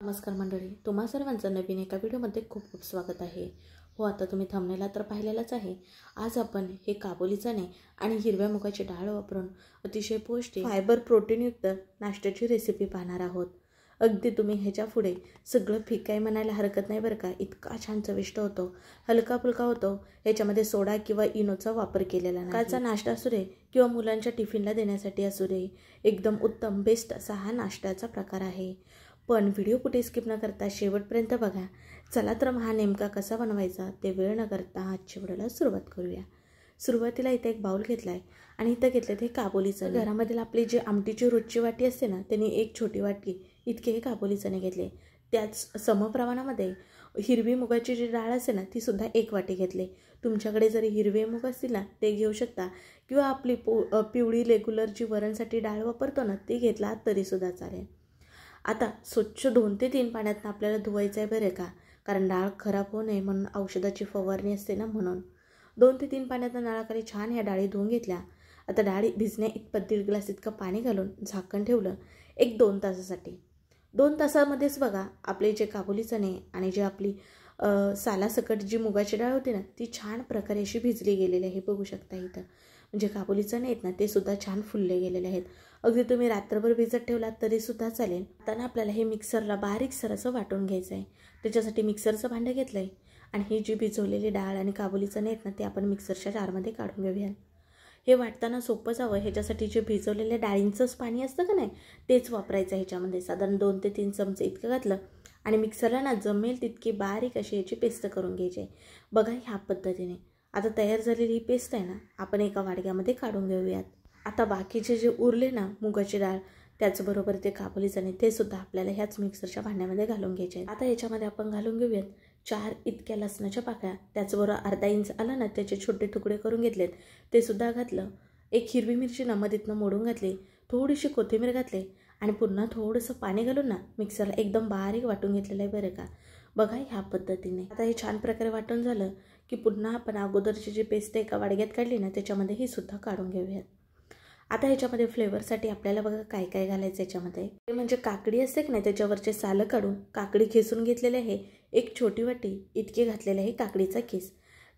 नमस्कार मंडळी, तुम्हा सर्वांचं नवीन एका व्हिडिओमध्ये खूप खूप स्वागत आहे. हो, आता तुम्ही थंबनेलला तर पाहिलेलाच आहे. आज आपण हे काबुली चणे आणि हिरव्या मुगाची डाळ वापरून अतिशय पौष्टिक फायबर प्रोटीनयुक्त नाश्त्याची रेसिपी पाहणार आहोत. अगदी तुम्ही ह्याच्या पुढे सगळं फिकाय म्हणायला हरकत नाही बरं का. इतका छान चविष्ट होतो, हलका फुलका होतो. ह्याच्यामध्ये सोडा किंवा इनोचा वापर केलेला नाही. सकाळचा नाश्ता असू दे किंवा मुलांच्या टिफिनला देण्यासाठी असू दे, एकदम उत्तम बेस्ट असा हा नाश्त्याचा प्रकार आहे. पण व्हिडिओ कुठे स्किप न करता शेवटपर्यंत बघा. चला तर हा नेमका कसा बनवायचा ते वेळ न करता आजच्या व्हिडिओला सुरुवात करूया. सुरुवातीला इथे एक बाउल घेतला आहे आणि इथं घेतले ते काबुली चणे. घरामधील आपली जी आमटीची रोजची वाटी असते ना, त्यांनी एक छोटी वाटी इतके हे काबुली चणे घेतले. त्याच समप्रमाणामध्ये हिरवी मुगाची जी डाळ असते ना, ती सुद्धा एक वाटी घेतली. तुमच्याकडे जरी हिरवे मूग असतील ना, ते घेऊ शकता किंवा आपली पिवळी रेग्युलर जी वरणसाठी डाळ वापरतो ना, ती घेतला तरीसुद्धा चालेल. आता स्वच्छ 2 ते 3 पाण्यात आपल्याला धुवायचं आहे बरं का, कारण डाळ खराब होऊ नये म्हणून औषधाची फवारणी असते ना, म्हणून 2 ते 3 पाण्यात नळाखाली छान ह्या डाळी धुवून घेतल्या. आता डाळी भिजण्या इतपत 1.5 ग्लास इतकं पाणी घालून झाकण ठेवलं 1-2 तासासाठी. 2 तासामध्येच बघा आपले जे काबुली चणे आणि जे आपली सालासकट जी मुगाची डाळ होती ना, ती छान प्रकारे अशी भिजली गेलेली आहे. बघू शकता इथं, म्हणजे काबुली चणे आहेत ना, ते सुद्धा छान फुलले गेलेले आहेत. अगदी तुम्ही रात्रभर भिजत ठेवलात तरीसुद्धा चालेल. आता ना आपल्याला हे मिक्सरला बारीकसर असं वाटून घ्यायचं आहे. त्याच्यासाठी मिक्सरचं भांडं घेतलं आहे आणि ही जी भिजवलेली डाळ आणि काबुली चणे आहेत ना, ते आपण मिक्सरच्या जारमध्ये काढून घेऊया. हे वाटताना सोपं जावं ह्याच्यासाठी जे भिजवलेल्या डाळींचंच पाणी असतं का नाही, तेच वापरायचं ह्याच्यामध्ये. साधारण 2 ते 3 चमचे इतकं घातलं आणि मिक्सरला ना जमेल तितकी बारीक अशी याची पेस्ट करून घ्यायची आहे. बघा ह्या पद्धतीने. आता तयार झालेली ही पेस्ट आहे ना, आपण एका वाडग्यामध्ये काढून घेऊयात. आता बाकीचे जे उरले ना मुगाची डाळ, त्याचबरोबर ते काबुली चणे, ते सुद्धा आपल्याला ह्याच मिक्सरच्या भांड्यामध्ये घालून घ्यायचे आहेत. आता याच्यामध्ये आपण घालून घेऊयात 4 इतक्या लसणाच्या पाकळ्या, त्याचबरोबर अर्धा इंच आलं ना त्याचे छोटे तुकडे करून घेतलेत, ते सुद्धा घातलं. एक हिरवी मिरची मधीतनं मोडून घातली, थोडीशी कोथिंबीर घातली आणि पुन्हा थोडंसं पाणी घालून ना मिक्सरला एकदम बारीक वाटून घेतलेलं आहे बरं का. बघा ह्या पद्धतीने. आता हे छान प्रकारे वाटून झालं की पुन्हा आपण अगोदरची जी पेस्ट एका वाडग्यात काढली ना, त्याच्यामध्ये ही सुद्धा काढून घेऊयात. आता ह्याच्यामध्ये फ्लेवरसाठी आपल्याला बघा काय काय घालायचं याच्यामध्ये. ते म्हणजे काकडी असते की नाही, त्याच्यावरचे सालं काढून काकडी खेचून घेतलेले आहे. एक छोटी वाटी इतके घातलेले आहे काकडीचा खीस.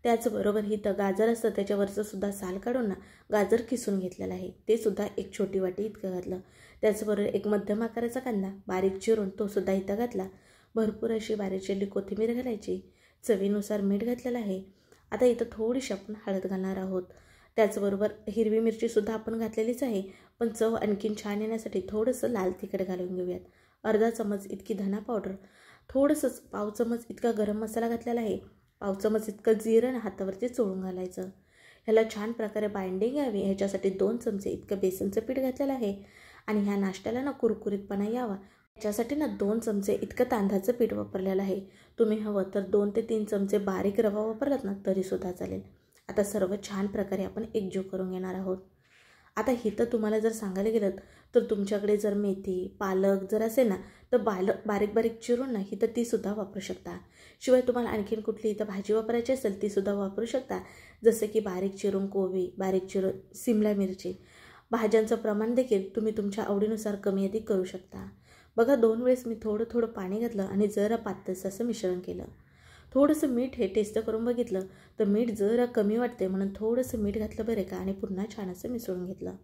त्याचबरोबर इथं गाजर असतं, त्याच्यावरचं सुद्धा साल काढून ना गाजर किसून घेतलेलं आहे, ते सुद्धा एक छोटी वाटी इतकं घातलं. त्याचबरोबर एक मध्यम आकाराचा कांदा बारीक चिरून तो सुद्धा इथं घातला. भरपूर अशी बारीक चिरलेली कोथिंबीर घालायची. चवीनुसार मीठ घातलेलं आहे. आता इथं थोडीशी आपण हळद घालणार आहोत. त्याचबरोबर हिरवी मिरचीसुद्धा आपण घातलेलीच आहे, पण चव आणखीन छान येण्यासाठी थोडंसं लाल तिखट घालून घेऊयात. अर्धा चमच इतकी धना पावडर, थोडंसंच पाव चमच इतका गरम मसाला घातलेला आहे. पाव चमच इतकं जिरं हातावरती चोळून घालायचं. ह्याला छान प्रकारे बाइंडिंग यावी ह्याच्यासाठी 2 चमचे इतकं बेसनचं पीठ घातलेलं आहे. आणि ह्या नाश्त्याला ना कुरकुरीतपणा यावा याच्यासाठी ना 2 चमचे इतकं तांदळाचं पीठ वापरलेलं आहे. तुम्ही हवं तर 2 ते 3 चमचे बारीक रवा वापरलात ना तरीसुद्धा चालेल. आता सर्व छान प्रकारे आपण एकजीव करून घेणार आहोत. आता इथं तुम्हाला जर सांगायला गेलं तर तुमच्याकडे जर मेथी पालक जर असेल ना, तर बारीक बारीक चिरून ना इथं तीसुद्धा वापरू शकता. शिवाय तुम्हाला आणखीन कुठली इथं भाजी वापरायची असेल तीसुद्धा वापरू शकता. जसं की बारीक चिरून कोबी, बारीक चिरून सिमला मिरची. भाज्यांचं प्रमाण देखील तुम्ही तुमच्या आवडीनुसार कमी अधिक करू शकता. बघा 2 वेळेस मी थोडं थोडं पाणी घातलं आणि जरा पातळसं असं मिश्रण केलं. थोडंसं मीठ हे टेस्ट करून बघितलं तर मीठ जरा कमी वाटते म्हणून थोडंसं मीठ घातलं बरं का, आणि पुन्हा छान असं मिसळून घेतलं.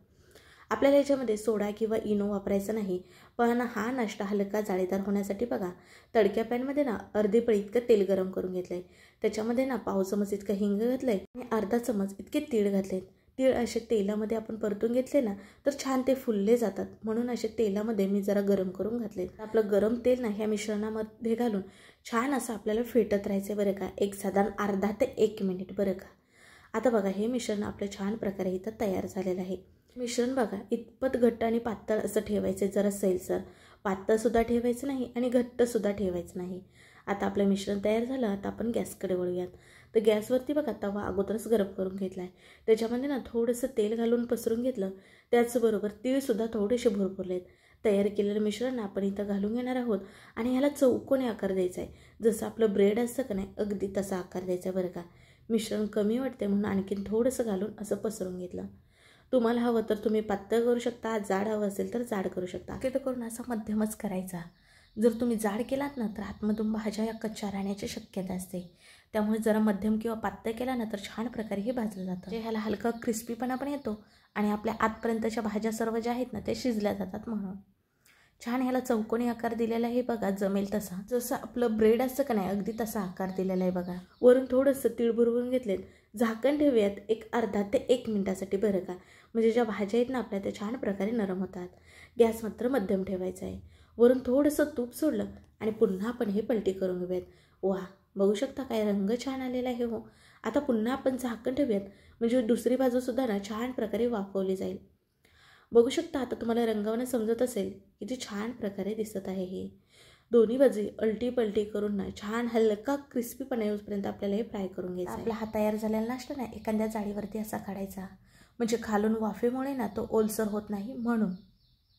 आपल्याला याच्यामध्ये सोडा किंवा इनो वापरायचा नाही, पण हा नाश्ता हलका जाळीदार होण्यासाठी बघा तडक्या पॅनमध्ये ना अर्धी पळी इतकं तेल गरम करून घेतलं आहे. त्याच्यामध्ये ना पाव चमच इतकं हिंग घातलं आहे आणि अर्धा चमच इतके तीळ घातले. तीळ असे तेलामध्ये आपण परतून घेतले ना तर छान ते फुलले जातात, म्हणून असे तेलामध्ये मी जरा गरम करून घातले. आपलं गरम तेल ना ह्या मिश्रणामध्ये घालून छान असं आपल्याला फेटत राहायचं बरं का, एक साधारण अर्धा ते 1 मिनिट बरं का. आता बघा हे मिश्रण आपलं छान प्रकारे इथं तयार झालेलं आहे. मिश्रण बघा इतपत घट्ट आणि पातळ असं ठेवायचं, जरा सैलसर. पातळसुद्धा ठेवायचं नाही आणि घट्टसुद्धा ठेवायचं नाही. आता आपलं मिश्रण तयार झालं. आता आपण गॅसकडे वळूयात. तर गॅसवरती बघा तवा अगोदरच गरम करून घेतला आहे. त्याच्यामध्ये ना थोडंसं तेल घालून पसरून घेतलं. त्याचबरोबर तीळसुद्धा थोडेसे भरपूरलेत. तयार केलेलं मिश्रण आपण इथं घालून घेणार आहोत आणि ह्याला चौकोनी आकार द्यायचा आहे. जसं आपलं ब्रेड असतं का नाही, अगदी तसा आकार द्यायचा बरं का. मिश्रण कमी वाटते म्हणून आणखीन थोडंसं घालून असं पसरून घेतलं. तुम्हाला हवं तर तुम्ही पातळ करू शकता, जाड हवं असेल तर जाड करू शकता. ते तर करून असा मध्यमच करायचा. जर तुम्ही जाड केलात ना तर आतमधून भाज्या या कच्च्या राहण्याची शक्यता असते. त्यामुळे जरा मध्यम किंवा पातळ केला ना तर छान प्रकारे हे भाजलं जातं. ह्याला हलका क्रिस्पीपणा पण येतो आणि आपल्या आतपर्यंतच्या भाज्या सर्व ज्या आहेत ना ते शिजल्या जातात. म्हणून छान ह्याला चौकोनी आकार दिलेला आहे बघा, जमेल तसा. जसं आपलं ब्रेड असतं का नाही अगदी तसा आकार दिलेला आहे बघा. वरून थोडंसं तीळ भरवून घेतलेत. झाकण ठेवूयात एक अर्धा ते 1 मिनिटासाठी बरं का. म्हणजे ज्या भाज्या आहेत ना आपल्या त्या छान प्रकारे नरम होतात. गॅस मात्र मध्यम ठेवायचा आहे. वरून थोडंसं तूप सोडलं आणि पुन्हा आपण हे पलटी करून घेऊयात. वा, बघू शकता काय रंग छान आलेला आहे हो. आता पुन्हा आपण झाकण ठेवूयात म्हणजे दुसरी बाजूसुद्धा ना छान प्रकारे वाफवली जाईल. बघू शकता आता तुम्हाला रंगावणं समजत असेल किती छान प्रकारे दिसत आहे. हे दोन्ही बाजू अलटी पलटी करून ना छान हलका क्रिस्पीपणा येऊपर्यंत आपल्याला हे फ्राय करून घ्यायचं. आपला हा तयार झालेला नाश्ता ना एखाद्या जाळीवरती असा काढायचा म्हणजे खालून वाफेमुळे ना तो ओलसर होत नाही. म्हणून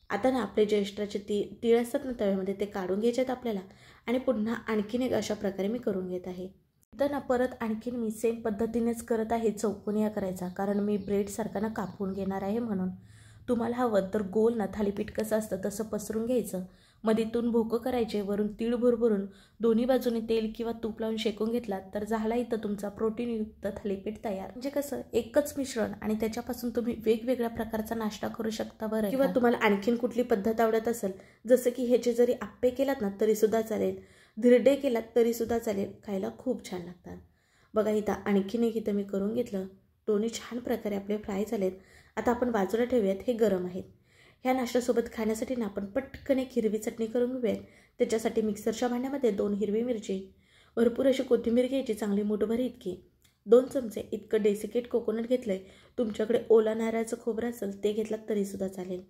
आता ना आपले जे एक्स्ट्राचे तीळ असतात ना तव्यामध्ये ते काढून घ्यायचे आहेत आपल्याला आणि पुन्हा आणखीन एक अशा प्रकारे मी करून घेत आहे. तर ना परत आणखीन मी सेम पद्धतीनेच करत आहे. चौकोनिया करायचा कारण मी ब्रेडसारखा ना कापून घेणार आहे. म्हणून तुम्हाला हवं तर गोल ना थालीपीठ कसं असतं तसं पसरून घ्यायचं. मधीतून भोकं करायचे, वरून तीळ भरभरून दोन्ही बाजूने तेल किंवा तूप लावून शेकून घेतला तर झाला इथं तुमचा प्रोटीनयुक्त थालीपीठ तयार. म्हणजे कसं एकच मिश्रण आणि त्याच्यापासून तुम्ही वेगवेगळ्या प्रकारचा नाश्ता करू शकता बरं. किंवा तुम्हाला आणखीन कुठली पद्धत आवडत असेल जसं की ह्याचे जरी आप्पे केलात ना तरीसुद्धा चालेल, धिरडे केलात तरीसुद्धा चालेल, खायला खूप छान लागतात. बघा इथं आणखीन एक इथं मी करून घेतलं. दोन्ही छान प्रकारे आपले फ्राय झालेत. आता आपण बाजूला ठेवूयात, हे गरम आहेत. ह्या नाश्त्यासोबत खाण्यासाठी ना आपण पटकन एक हिरवी चटणी करून घेऊयात. त्याच्यासाठी मिक्सरच्या भांड्यामध्ये 2 हिरवी मिरची, भरपूर अशी कोथिंबीर घ्यायची चांगली मुठभर इतकी, 2 चमचे इतकं डेसिकेट कोकोनट घेतलं आहे. तुमच्याकडे ओला नारळाचं खोबरं असेल ते घेतलात तरीसुद्धा चालेल.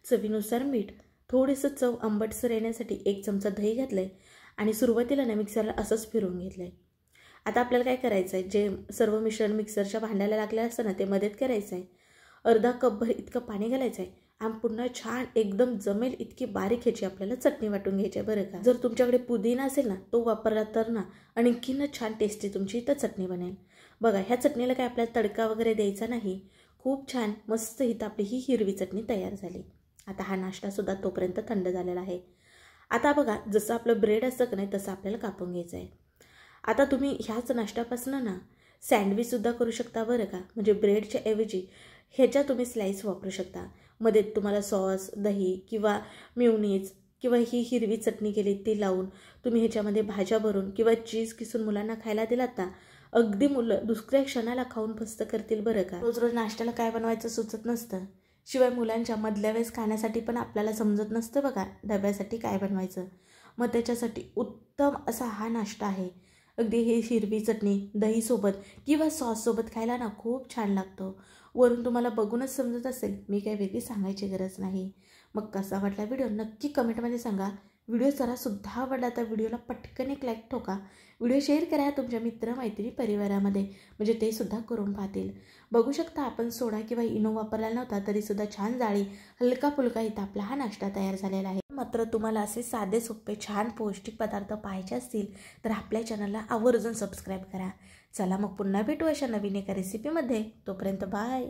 चवीनुसार मीठ, थोडंसं चव आंबटसर येण्यासाठी 1 चमचा दही घातलं आहे आणि सुरुवातीला ना मिक्सरला असंच फिरवून घेतलं आहे. आता आपल्याला काय करायचं आहे, जे सर्व मिश्रण मिक्सरच्या भांड्याला लागलं असतं ना ते मध्येच करायचं आहे. अर्धा कपभर इतकं पाणी घालायचं आहे आणि पुन्हा छान एकदम जमेल इतकी बारीक ह्याची आपल्याला चटणी वाटून घ्यायची आहे बरं का. जर तुमच्याकडे पुदिना असेल ना तो वापरला तर ना आणखीनच छान टेस्टी तुमची इथं चटणी बनेल. बघा ह्या चटणीला काय आपल्याला तडका वगैरे द्यायचा नाही. खूप छान मस्त इथं आपली ही हिरवी चटणी तयार झाली. आता हा नाश्तासुद्धा तोपर्यंत थंड झालेला आहे. आता बघा जसं आपलं ब्रेड असतं का नाही तसं आपल्याला कापून घ्यायचं आहे. आता तुम्ही ह्याच नाश्त्यापासून ना सँडविचसुद्धा करू शकता बरं का. म्हणजे ब्रेडच्या ऐवजी ह्याच्या तुम्ही स्लाईस वापरू शकता. मध्ये तुम्हाला सॉस, दही किंवा मेयोनीज किंवा ही हिरवी चटणी केली ती लावून तुम्ही ह्याच्यामध्ये भाज्या भरून किंवा चीज किसून मुलांना खायला दिलात ना अगदी मुलं दुसऱ्या क्षणाला खाऊन फस्त करतील बरं का. रोज रोज नाश्त्याला काय बनवायचं सुचत नसतं. शिवाय मुलांच्या मधल्या वेळेस खाण्यासाठी पण आपल्याला समजत नसतं बघा डब्यासाठी काय बनवायचं. मग त्याच्यासाठी उत्तम असा हा नाश्ता आहे. अगदी हे हिरवी चटणी दहीसोबत किंवा सॉससोबत खायला ना खूप छान लागतो. वरून तुम्हाला बघूनच समजत असेल, मी काही वेगळी सांगायची गरज नाही. मग कसा वाटला व्हिडिओ नक्की कमेंटमध्ये सांगा. व्हिडिओ जरासुद्धा आवडला तर व्हिडिओला पटकन एक लाईक ठोका. व्हिडिओ शेअर करा तुमच्या मित्रमैत्रिणी परिवारामध्ये म्हणजे ते सुद्धा करून पाहतील. बघू शकता आपण सोडा किंवा इनो वापरला नव्हता तरीसुद्धा छान जाळी हलका फुलका इथं आपला हा नाश्ता तयार झालेला आहे. मात्र तुम्हाला असे साधे सोपे छान पौष्टिक पदार्थ पाहायचे असतील तर आपल्या चॅनलला आवर्जून सबस्क्राईब करा. चला मग पुन्हा भेटू अशा नवीन एका रेसिपीमध्ये. तोपर्यंत बाय.